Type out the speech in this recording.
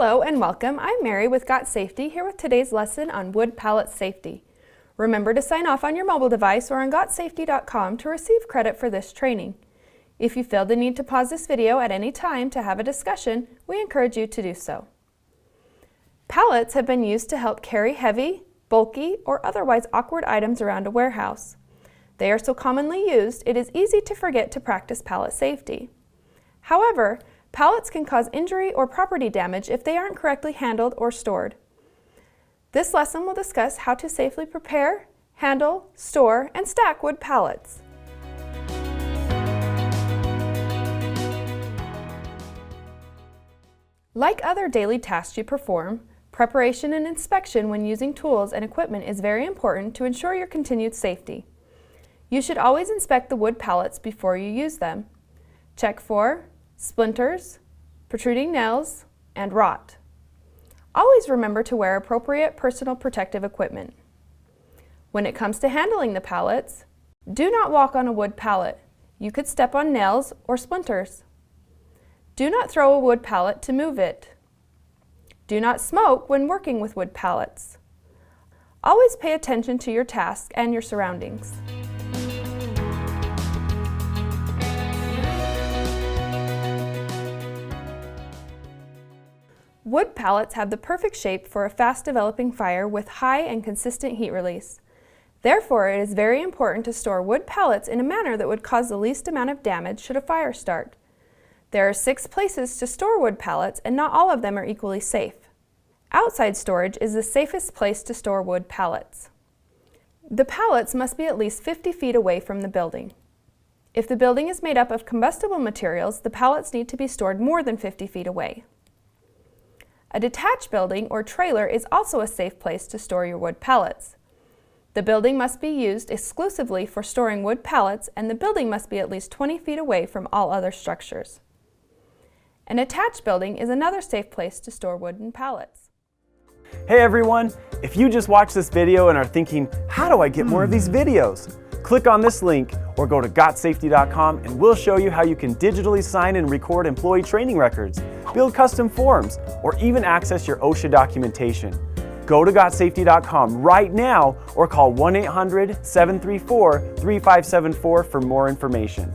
Hello and welcome. I'm Mary with GotSafety here with today's lesson on wood pallet safety. Remember to sign off on your mobile device or on GotSafety.com to receive credit for this training. If you feel the need to pause this video at any time to have a discussion, we encourage you to do so. Pallets have been used to help carry heavy, bulky, or otherwise awkward items around a warehouse. They are so commonly used, it is easy to forget to practice pallet safety. However, pallets can cause injury or property damage if they aren't correctly handled or stored. This lesson will discuss how to safely prepare, handle, store, and stack wood pallets. Like other daily tasks you perform, preparation and inspection when using tools and equipment is very important to ensure your continued safety. You should always inspect the wood pallets before you use them. Check for splinters, protruding nails, and rot. Always remember to wear appropriate personal protective equipment. When it comes to handling the pallets, do not walk on a wood pallet. You could step on nails or splinters. Do not throw a wood pallet to move it. Do not smoke when working with wood pallets. Always pay attention to your task and your surroundings. Wood pallets have the perfect shape for a fast-developing fire with high and consistent heat release. Therefore, it is very important to store wood pallets in a manner that would cause the least amount of damage should a fire start. There are 6 places to store wood pallets, and not all of them are equally safe. Outside storage is the safest place to store wood pallets. The pallets must be at least 50 feet away from the building. If the building is made up of combustible materials, the pallets need to be stored more than 50 feet away. A detached building or trailer is also a safe place to store your wood pallets. The building must be used exclusively for storing wood pallets, and the building must be at least 20 feet away from all other structures. An attached building is another safe place to store wooden pallets. Hey everyone! If you just watched this video and are thinking, how do I get more of these videos? Click on this link or go to GotSafety.com and we'll show you how you can digitally sign and record employee training records, build custom forms, or even access your OSHA documentation. Go to GotSafety.com right now or call 1-800-734-3574 for more information.